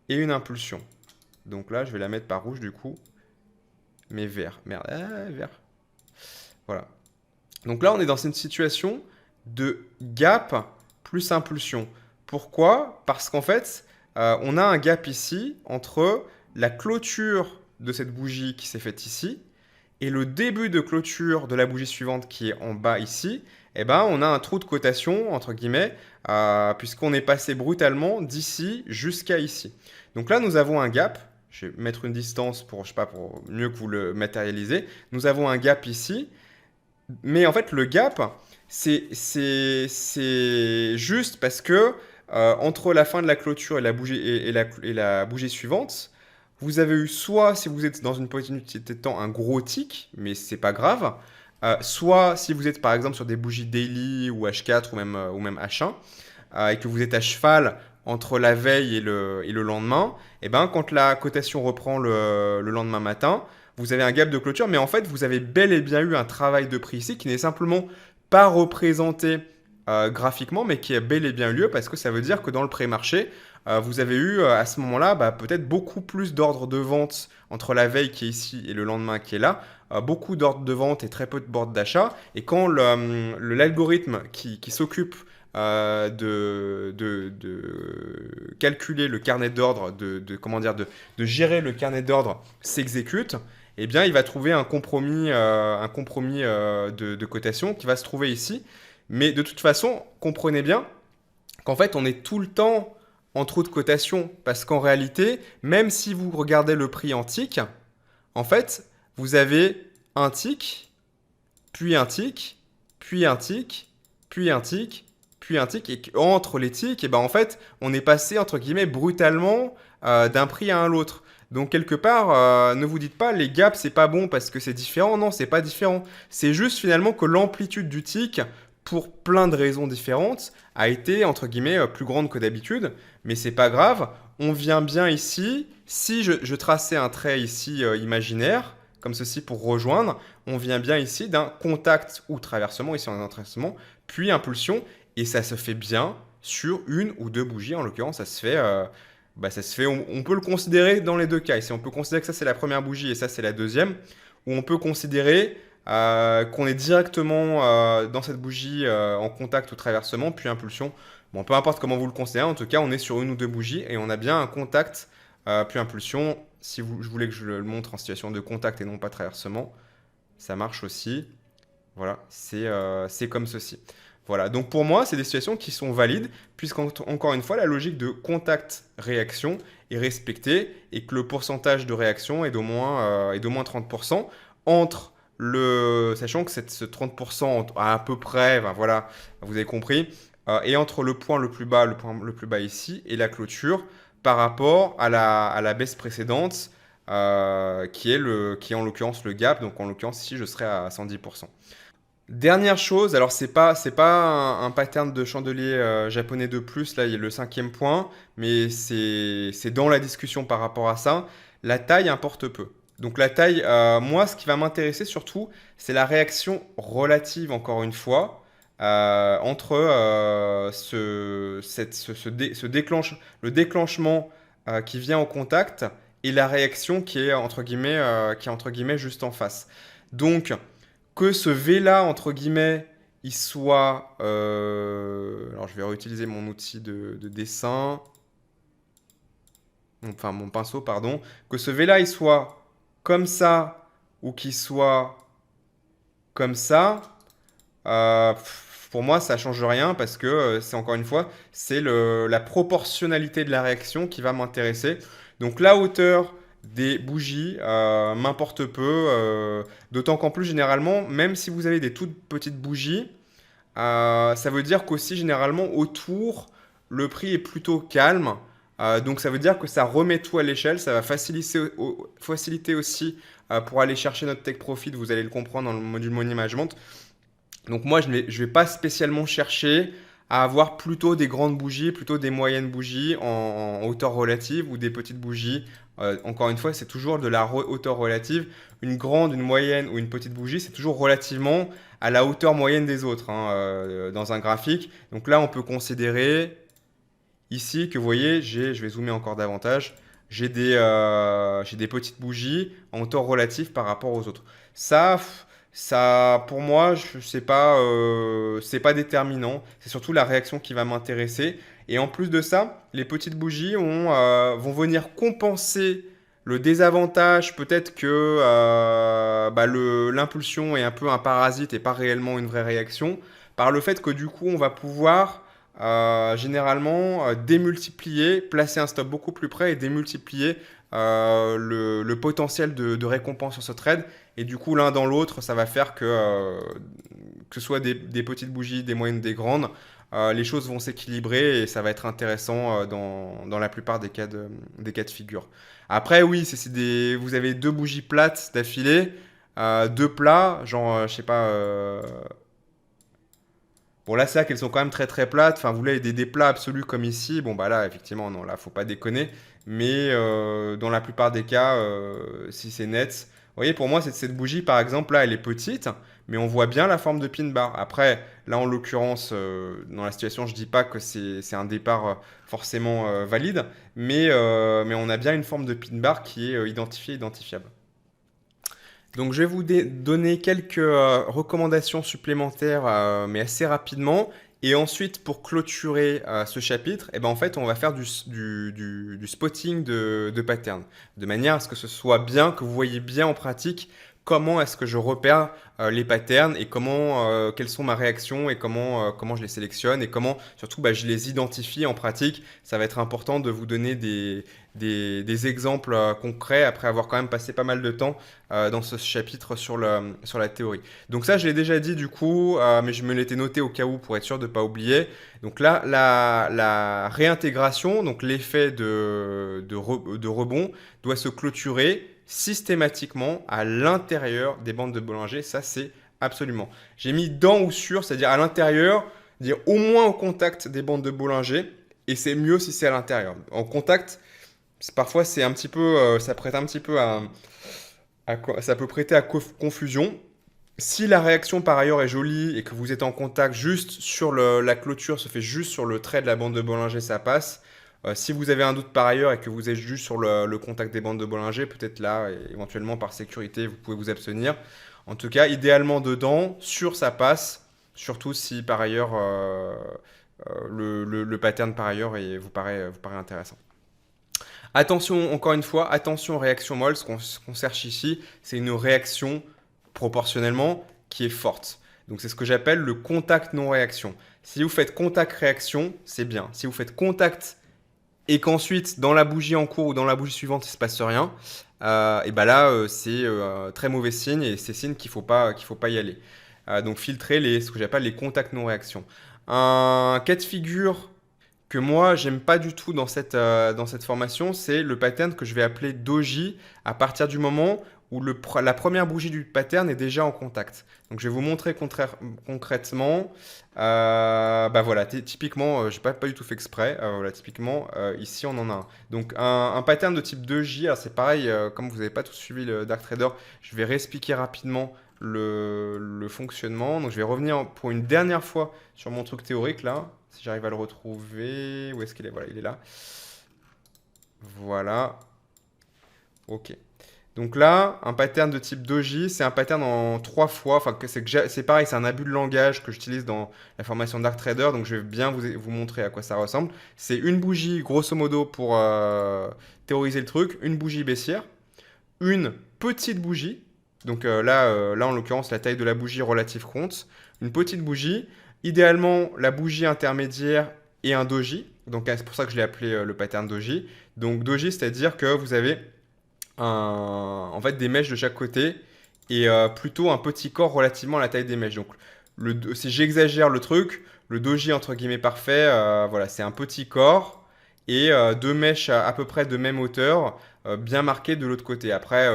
et une impulsion. Donc là, je vais la mettre par rouge, du coup, mais vert. Merde, vert. Voilà. Donc là, on est dans une situation de gap plus impulsion. Pourquoi? Parce qu'en fait, on a un gap ici entre la clôture de cette bougie qui s'est faite ici et le début de clôture de la bougie suivante qui est en bas ici. Eh ben, on a un trou de cotation, entre guillemets, puisqu'on est passé brutalement d'ici jusqu'à ici. Donc là, nous avons un gap. Je vais mettre une distance pour, je sais pas, pour mieux que vous le matérialisez. Nous avons un gap ici. Mais en fait, le gap, c'est juste parce que entre la fin de la clôture et la bougie, et la bougie suivante, vous avez eu soit, si vous êtes dans une continuité de temps, un gros tic, mais c'est pas grave, soit si vous êtes par exemple sur des bougies daily ou H4 ou même H1, et que vous êtes à cheval entre la veille et le lendemain, et ben quand la cotation reprend le lendemain matin, vous avez un gap de clôture, mais en fait, vous avez bel et bien eu un travail de prix ici qui n'est simplement pas représenté graphiquement, mais qui a bel et bien eu lieu parce que ça veut dire que dans le pré-marché, vous avez eu à ce moment-là peut-être beaucoup plus d'ordres de vente entre la veille qui est ici et le lendemain qui est là, beaucoup d'ordres de vente et très peu de bords d'achat. Et quand l'algorithme qui s'occupe de calculer le carnet d'ordre, comment dire, de gérer le carnet d'ordre s'exécute, eh bien, il va trouver un compromis de cotation qui va se trouver ici. Mais de toute façon, comprenez bien qu'en fait, on est tout le temps en trou de cotation parce qu'en réalité, même si vous regardez le prix en tick, en fait, vous avez un tick, puis un tick, puis un tick, puis un tick, puis un tick, et entre les ticks, et ben en fait, on est passé entre guillemets brutalement d'un prix à un autre. Donc quelque part, ne vous dites pas les gaps c'est pas bon parce que c'est différent. Non, c'est pas différent. C'est juste finalement que l'amplitude du tick, pour plein de raisons différentes, a été entre guillemets plus grande que d'habitude. Mais c'est pas grave. On vient bien ici. Si je traçais un trait ici imaginaire, comme ceci pour rejoindre, on vient bien ici d'un contact ou traversement, ici on a un traversement, puis impulsion, et ça se fait bien sur une ou deux bougies. En l'occurrence, ça se fait, on peut le considérer dans les deux cas. Ici, on peut considérer que ça c'est la première bougie et ça c'est la deuxième, ou on peut considérer qu'on est directement dans cette bougie en contact ou traversement, puis impulsion. Bon, peu importe comment vous le considérez, en tout cas, on est sur une ou deux bougies et on a bien un contact, puis impulsion. Si je voulais que je le montre en situation de contact et non pas traversement, ça marche aussi. Voilà, c'est comme ceci. Voilà, donc pour moi, c'est des situations qui sont valides, puisqu'encore une fois, la logique de contact-réaction est respectée et que le pourcentage de réaction est d'au moins 30% sachant que ce 30% à peu près, ben voilà, vous avez compris, et entre le point le plus bas, le point le plus bas ici, et la clôture, par rapport à la baisse précédente, qui est en l'occurrence le gap, donc en l'occurrence ici je serai à 110%. Dernière chose, alors c'est pas un pattern de chandelier japonais de plus, là il y a le cinquième point, mais c'est dans la discussion par rapport à ça. La taille importe peu. Donc la taille, moi ce qui va m'intéresser surtout, c'est la réaction relative, encore une fois, entre le déclenchement qui vient au contact et la réaction qui est entre guillemets juste en face. Donc, que ce V-là, entre guillemets, il soit... alors, je vais réutiliser mon outil de dessin. enfin mon pinceau, pardon, que ce V là il soit comme ça ou qu'il soit comme ça, pour moi ça change rien parce que c'est encore une fois, c'est la proportionnalité de la réaction qui va m'intéresser. Donc la hauteur des bougies m'importe peu, d'autant qu'en plus généralement, même si vous avez des toutes petites bougies, ça veut dire qu'aussi, généralement, autour, le prix est plutôt calme. Donc, ça veut dire que ça remet tout à l'échelle. Ça va faciliter aussi pour aller chercher notre take profit. Vous allez le comprendre dans le module Money Management. Donc, moi, je ne vais pas spécialement chercher à avoir plutôt des grandes bougies, plutôt des moyennes bougies en hauteur relative ou des petites bougies. Encore une fois, c'est toujours de la hauteur relative. Une grande, une moyenne ou une petite bougie, c'est toujours relativement à la hauteur moyenne des autres hein, dans un graphique. Donc là, on peut considérer ici que vous voyez, je vais zoomer encore davantage, j'ai des petites bougies en hauteur relative par rapport aux autres. Ça, ça pour moi, c'est pas déterminant. C'est surtout la réaction qui va m'intéresser. Et en plus de ça, les petites bougies vont venir compenser le désavantage, peut-être que l'impulsion est un peu un parasite et pas réellement une vraie réaction, par le fait que du coup, on va pouvoir généralement démultiplier, placer un stop beaucoup plus près et démultiplier le potentiel de récompense sur ce trade. Et du coup, l'un dans l'autre, ça va faire que ce soit des petites bougies, des moyennes, des grandes, les choses vont s'équilibrer et ça va être intéressant dans la plupart des cas de figure. Après, oui, vous avez deux bougies plates d'affilée, deux plats, genre, je sais pas. Bon, là, c'est vrai qu'elles sont quand même très très plates. Enfin, vous voulez des plats absolus comme ici. Bon, bah là, effectivement, non, là, faut pas déconner. Mais dans la plupart des cas, si c'est net. Vous voyez, pour moi, cette bougie, par exemple, là, elle est petite, mais on voit bien la forme de pin bar. Après, là, en l'occurrence, dans la situation, je dis pas que c'est un départ forcément valide, mais on a bien une forme de pin bar qui est identifiable. Donc, je vais vous donner quelques recommandations supplémentaires, mais assez rapidement. Et ensuite, pour clôturer ce chapitre, eh ben, en fait, on va faire du spotting de pattern, de manière à ce que ce soit bien, que vous voyez bien en pratique comment est-ce que je repère les patterns et quelles sont ma réaction et comment je les sélectionne et comment surtout bah, je les identifie en pratique. Ça va être important de vous donner des exemples concrets après avoir quand même passé pas mal de temps dans ce chapitre sur la théorie. Donc ça, je l'ai déjà dit du coup, mais je me l'étais noté au cas où pour être sûr de ne pas oublier. Donc là, la réintégration, donc l'effet de rebond, doit se clôturer systématiquement à l'intérieur des bandes de Bollinger. Ça, c'est absolument. J'ai mis dans ou sur, c'est-à-dire à l'intérieur, dire au moins au contact des bandes de Bollinger, et c'est mieux si c'est à l'intérieur. En contact, parfois c'est un petit peu, ça prête un petit peu ça peut prêter à confusion. Si la réaction par ailleurs est jolie et que vous êtes en contact juste sur la clôture, se fait juste sur le trait de la bande de Bollinger, ça passe. Si vous avez un doute par ailleurs et que vous êtes juste sur le contact des bandes de Bollinger, peut-être là, éventuellement par sécurité, vous pouvez vous abstenir. En tout cas, idéalement dedans, sur ça passe, surtout si par ailleurs le pattern par ailleurs vous paraît intéressant. Attention, encore une fois, attention aux réactions molles. Ce qu'on cherche ici, c'est une réaction proportionnellement qui est forte. Donc c'est ce que j'appelle le contact non-réaction. Si vous faites contact-réaction, c'est bien. Si vous faites contact et qu'ensuite, dans la bougie en cours ou dans la bougie suivante, il ne se passe rien, et ben là, c'est très mauvais signe et c'est signe qu'il ne faut pas y aller. Donc filtrer ce que j'appelle les contacts non-réaction. Un cas de figure que moi, j'aime pas du tout dans cette formation, c'est le pattern que je vais appeler doji à partir du moment où la première bougie du pattern est déjà en contact. Donc je vais vous montrer concrètement. Bah voilà, typiquement, je n'ai pas du tout fait exprès. Voilà, typiquement, ici on en a un. Donc un pattern de type 2J, alors c'est pareil, comme vous n'avez pas tous suivi le Dark Trader, je vais réexpliquer rapidement le fonctionnement. Donc je vais revenir pour une dernière fois sur mon truc théorique là. Si j'arrive à le retrouver, où est-ce qu'il est? Voilà, il est là. Voilà. Ok. Donc là, un pattern de type doji, c'est un pattern en 3 fois. Enfin, c'est pareil, c'est un abus de langage que j'utilise dans la formation Dark Trader. Donc je vais bien vous montrer à quoi ça ressemble. C'est une bougie, grosso modo, pour théoriser le truc, une bougie baissière, une petite bougie. Donc là, en l'occurrence, la taille de la bougie relative compte. Une petite bougie. Idéalement, la bougie intermédiaire et un doji. Donc c'est pour ça que je l'ai appelé le pattern doji. Donc doji, c'est-à-dire que vous avez en fait des mèches de chaque côté et plutôt un petit corps relativement à la taille des mèches. Donc si j'exagère le truc, le doji entre guillemets parfait, voilà, c'est un petit corps et deux mèches à peu près de même hauteur, bien marquées de l'autre côté. Après,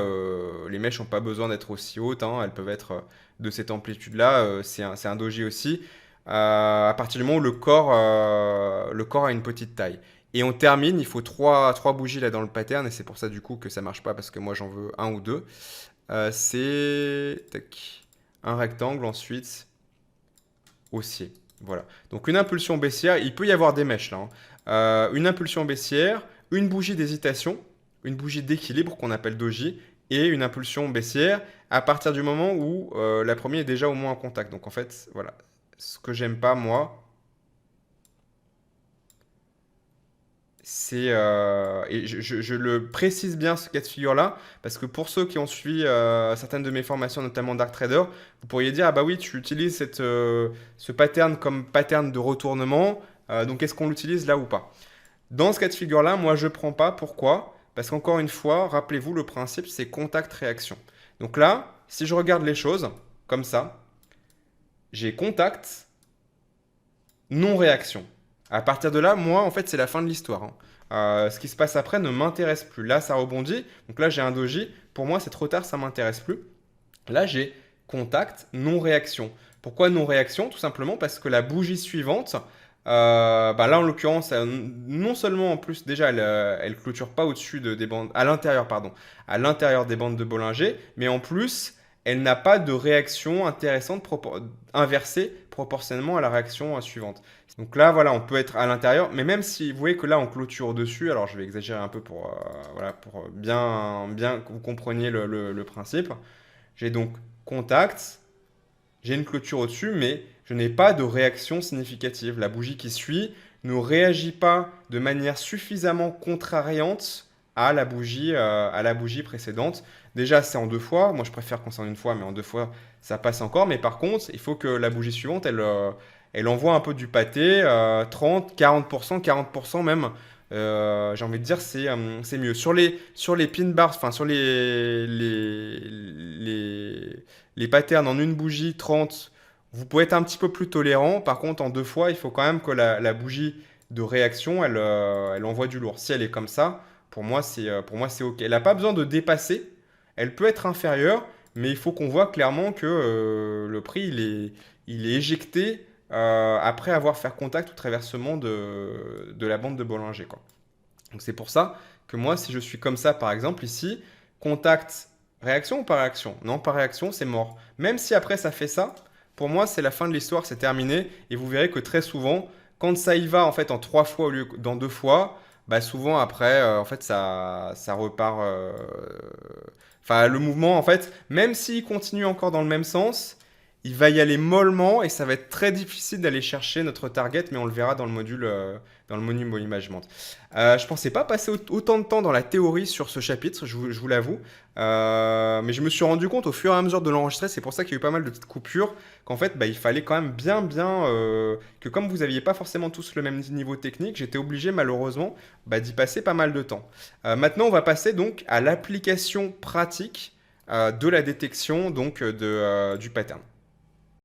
les mèches n'ont pas besoin d'être aussi hautes, hein, elles peuvent être de cette amplitude-là, c'est un doji aussi, à partir du moment où le corps a une petite taille. Et on termine, il faut trois bougies là dans le pattern, et c'est pour ça du coup que ça marche pas, parce que moi j'en veux un ou deux. C'est tac, un rectangle, ensuite haussier. Voilà. Donc une impulsion baissière, il peut y avoir des mèches là, hein. Une impulsion baissière, une bougie d'hésitation, une bougie d'équilibre qu'on appelle doji, et une impulsion baissière à partir du moment où la première est déjà au moins en contact. Donc en fait, voilà. Ce que j'aime pas moi, et je le précise bien ce cas de figure-là, parce que pour ceux qui ont suivi certaines de mes formations, notamment Dark Trader, vous pourriez dire, ah bah oui, tu utilises ce pattern comme pattern de retournement, donc est-ce qu'on l'utilise là ou pas? Dans ce cas de figure-là, moi je prends pas. Pourquoi? Parce qu'encore une fois, rappelez-vous, le principe c'est contact-réaction. Donc là, si je regarde les choses comme ça, j'ai contact, non-réaction. À partir de là, moi, en fait, c'est la fin de l'histoire, hein. Ce qui se passe après ne m'intéresse plus. Là, ça rebondit. Donc là, j'ai un doji. Pour moi, c'est trop tard, ça m'intéresse plus. Là, j'ai contact, non-réaction. Pourquoi non-réaction? Tout simplement parce que la bougie suivante, bah là, en l'occurrence, non seulement en plus, déjà, elle clôture pas au-dessus des bandes, à l'intérieur, pardon, à l'intérieur des bandes de Bollinger, mais en plus, elle n'a pas de réaction intéressante inversée proportionnellement à la réaction suivante. Donc là, voilà, on peut être à l'intérieur, mais même si vous voyez que là, on clôture dessus, alors je vais exagérer un peu voilà, pour bien que vous compreniez le principe. J'ai donc contact, j'ai une clôture au-dessus, mais je n'ai pas de réaction significative. La bougie qui suit ne réagit pas de manière suffisamment contrariante à la bougie précédente. Déjà, c'est en 2 fois. Moi, je préfère qu'on soit en 1 fois, mais en 2 fois, ça passe encore. Mais par contre, il faut que la bougie suivante, elle envoie un peu du pâté, 30, 40%, 40% même. J'ai envie de dire, c'est mieux. Sur les pin bars, enfin sur les patterns en une bougie 30, vous pouvez être un petit peu plus tolérant. Par contre, en 2 fois, il faut quand même que la bougie de réaction, elle envoie du lourd. Si elle est comme ça, pour moi, c'est OK. Elle n'a pas besoin de dépasser. Elle peut être inférieure, mais il faut qu'on voit clairement que le prix, il est éjecté après avoir fait contact ou traversement de la bande de Bollinger, quoi. Donc c'est pour ça que moi, si je suis comme ça, par exemple, ici, contact, réaction ou pas réaction? Non, pas réaction, c'est mort. Même si après ça fait ça, pour moi, c'est la fin de l'histoire, c'est terminé. Et vous verrez que très souvent, quand ça y va en fait en 3 fois au lieu d'en 2 fois, bah souvent après, en fait, ça repart. Enfin, le mouvement, en fait, même s'il continue encore dans le même sens, il va y aller mollement et ça va être très difficile d'aller chercher notre target, mais on le verra dans le module Imagement. Je pensais pas passer autant de temps dans la théorie sur ce chapitre, je vous l'avoue. Mais je me suis rendu compte au fur et à mesure de l'enregistrer, c'est pour ça qu'il y a eu pas mal de petites coupures, qu'en fait, bah, il fallait quand même que comme vous n'aviez pas forcément tous le même niveau technique, j'étais obligé malheureusement bah, d'y passer pas mal de temps. Maintenant, on va passer donc à l'application pratique de la détection donc, du pattern.